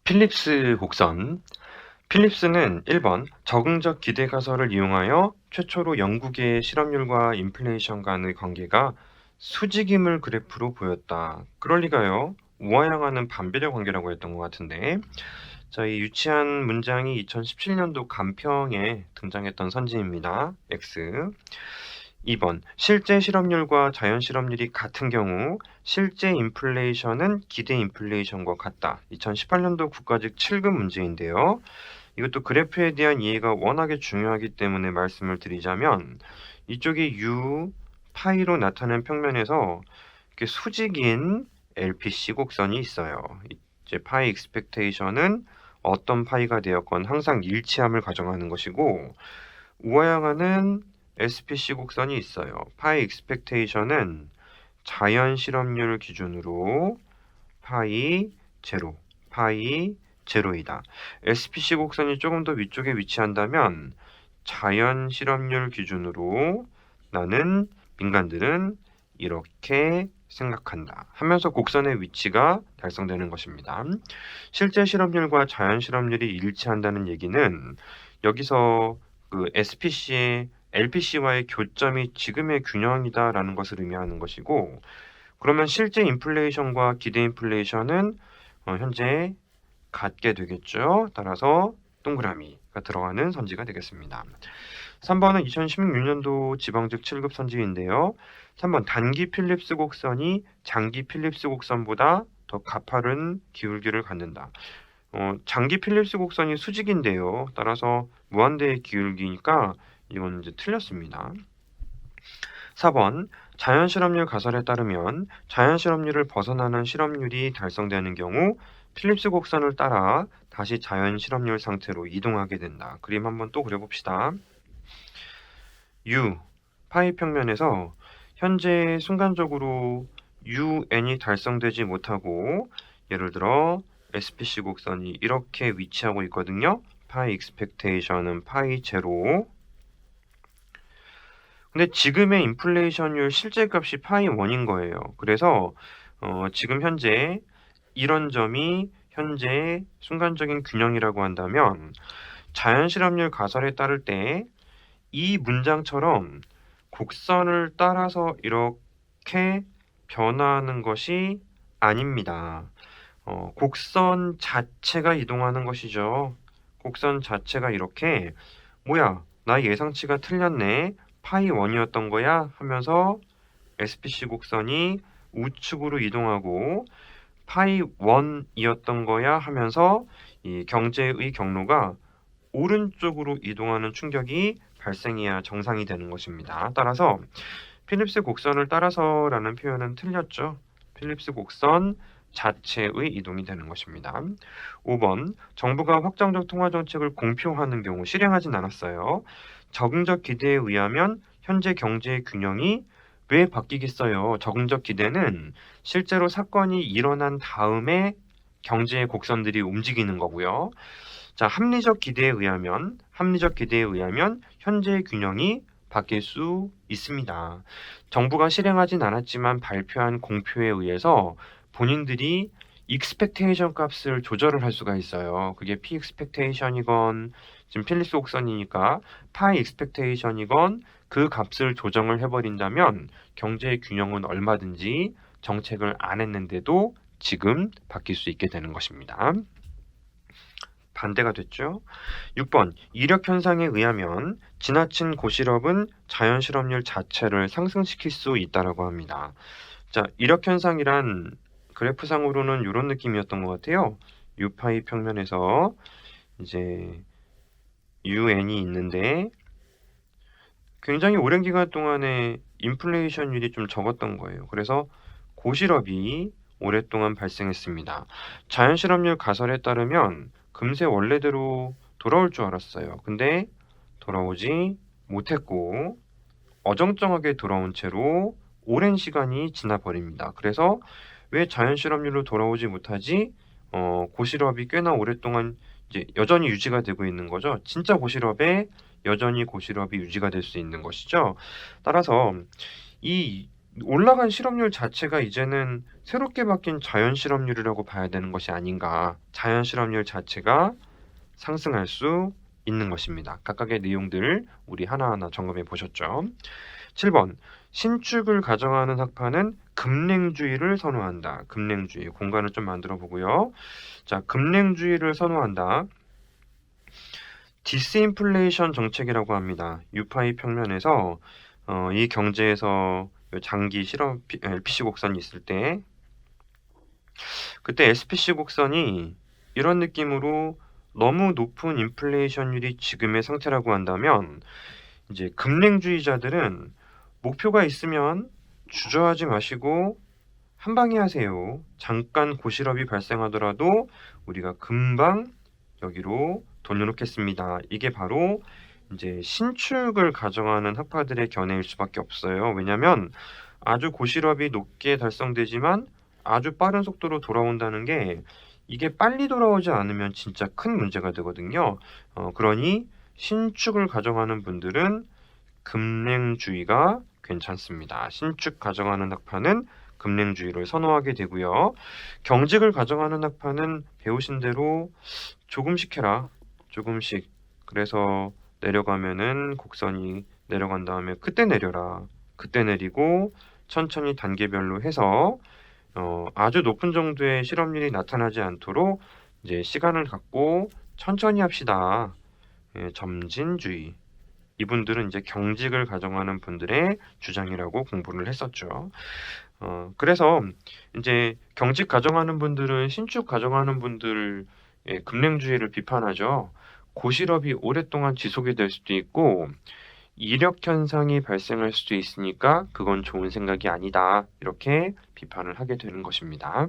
필립스 곡선. 필립스는 1번 적응적 기대 가설을 이용하여 최초로 영국의 실업률과 인플레이션 간의 관계가 수직임을 그래프로 보였다. 그럴 리가요. 우하향하는 반비례 관계라고 했던 것 같은데. 자, 이 유치한 문장이 2017년도 간평에 등장했던 선지입니다. X. 2번 실제 실업률과 자연 실업률이 같은 경우 실제 인플레이션은 기대 인플레이션과 같다. 2018년도 국가직 7급 문제인데요. 이것도 그래프에 대한 이해가 워낙에 중요하기 때문에 말씀을 드리자면 이쪽이 U, 파이로 나타낸 평면에서 이렇게 수직인 LPC 곡선이 있어요. 이제 파이 익스펙테이션은 어떤 파이가 되었건 항상 일치함을 가정하는 것이고 우하향하는 SPC 곡선이 있어요. 파이 익스펙테이션은 자연 실업률 기준으로 파이 제로, 파이 제로이다. SPC 곡선이 조금 더 위쪽에 위치한다면 자연 실업률 기준으로 나는 민간들은 이렇게 생각한다 하면서 곡선의 위치가 달성되는 것입니다. 실제 실업률과 자연 실업률이 일치한다는 얘기는 여기서 그 SPC의 LPC와의 교점이 지금의 균형이다라는 것을 의미하는 것이고, 그러면 실제 인플레이션과 기대 인플레이션은 현재 같게 되겠죠. 따라서 동그라미가 들어가는 선지가 되겠습니다. 3번은 2016년도 지방직 7급 선지인데요. 3번 단기 필립스 곡선이 장기 필립스 곡선보다 더 가파른 기울기를 갖는다. 장기 필립스 곡선이 수직인데요. 따라서 무한대의 기울기니까 이건 이제 틀렸습니다. 4번 자연 실업률 가설에 따르면 자연 실업률을 벗어나는 실업률이 달성되는 경우 필립스 곡선을 따라 다시 자연 실업률 상태로 이동하게 된다. 그림 한번 또 그려봅시다. U, 파이 평면에서 현재 순간적으로 UN이 달성되지 못하고 예를 들어 SPC 곡선이 이렇게 위치하고 있거든요. 파이 익스펙테이션은 파이 제로. 근데 지금의 인플레이션율 실제 값이 파이 1인 거예요. 그래서 지금 현재 이런 점이 현재 순간적인 균형이라고 한다면 자연 실업률 가설에 따를 때 이 문장처럼 곡선을 따라서 이렇게 변화하는 것이 아닙니다. 곡선 자체가 이동하는 것이죠. 곡선 자체가 이렇게 뭐야, 나 예상치가 틀렸네. 파이 1이었던 거야 하면서 SPC 곡선이 우측으로 이동하고 파이 1이었던 거야 하면서 이 경제의 경로가 오른쪽으로 이동하는 충격이 발생해야 정상이 되는 것입니다. 따라서 필립스 곡선을 따라서라는 표현은 틀렸죠. 필립스 곡선 자체의 이동이 되는 것입니다. 5번 정부가 확정적 통화정책을 공표하는 경우 실행하진 않았어요. 적응적 기대에 의하면 현재 경제의 균형이 왜 바뀌겠어요? 적응적 기대는 실제로 사건이 일어난 다음에 경제의 곡선들이 움직이는 거고요. 자, 합리적 기대에 의하면 현재의 균형이 바뀔 수 있습니다. 정부가 실행하진 않았지만 발표한 공표에 의해서 본인들이 익스펙테이션 값을 조절을 할 수가 있어요. 그게 P 익스펙테이션이건 지금 필립스 곡선이니까 파이 익스펙테이션이건 그 값을 조정을 해버린다면 경제의 균형은 얼마든지 정책을 안 했는데도 지금 바뀔 수 있게 되는 것입니다. 반대가 됐죠. 6번 이력 현상에 의하면 지나친 고실업은 자연 실업률 자체를 상승시킬 수 있다라고 합니다. 자, 이력 현상이란 그래프상으로는 이런 느낌이었던 것 같아요. U파이 평면에서 이제 UN이 있는데 굉장히 오랜 기간 동안에 인플레이션율이 좀 적었던 거예요. 그래서 고실업이 오랫동안 발생했습니다. 자연 실업률 가설에 따르면 금세 원래대로 돌아올 줄 알았어요. 근데 돌아오지 못했고 어정쩡하게 돌아온 채로 오랜 시간이 지나버립니다. 그래서 왜 자연 실업률로 돌아오지 못하지? 고실업이 꽤나 오랫동안 이제 여전히 유지가 되고 있는 거죠. 진짜 고실업에 여전히 고실업이 유지가 될 수 있는 것이죠. 따라서 이 올라간 실업률 자체가 이제는 새롭게 바뀐 자연 실업률이라고 봐야 되는 것이 아닌가. 자연 실업률 자체가 상승할 수 있는 것입니다. 각각의 내용들 우리 하나하나 점검해 보셨죠? 7번 신축을 가정하는 학파는 급냉주의를 선호한다. 급냉주의 공간을 좀 만들어 보고요. 자, 급냉주의를 선호한다. 디스인플레이션 정책이라고 합니다. 유파이 평면에서 이 경제에서 장기 실업 LPC 곡선이 있을 때 그때 SPC 곡선이 이런 느낌으로 너무 높은 인플레이션율이 지금의 상태라고 한다면 이제 급냉주의자들은 목표가 있으면 주저하지 마시고 한 방에 하세요. 잠깐 고실업이 발생하더라도 우리가 금방 여기로 돌려놓겠습니다. 이게 바로 이제 신축을 가정하는 학파들의 견해일 수밖에 없어요. 왜냐하면 아주 고실업이 높게 달성되지만 아주 빠른 속도로 돌아온다는 게 이게 빨리 돌아오지 않으면 진짜 큰 문제가 되거든요. 그러니 신축을 가정하는 분들은 급냉주의가 괜찮습니다. 신축 가정하는 학파는 급냉주의를 선호하게 되고요. 경직을 가정하는 학파는 배우신 대로 조금씩 해라. 조금씩. 그래서 내려가면은 곡선이 내려간 다음에 그때 내려라. 그때 내리고 천천히 단계별로 해서 아주 높은 정도의 실업률이 나타나지 않도록 이제 시간을 갖고 천천히 합시다. 예, 점진주의. 이분들은 이제 경직을 가정하는 분들의 주장이라고 공부를 했었죠. 그래서 이제 경직 가정하는 분들은 신축 가정하는 분들 급냉주의를 비판하죠. 고실업이 오랫동안 지속이 될 수도 있고 이력 현상이 발생할 수도 있으니까 그건 좋은 생각이 아니다. 이렇게 비판을 하게 되는 것입니다.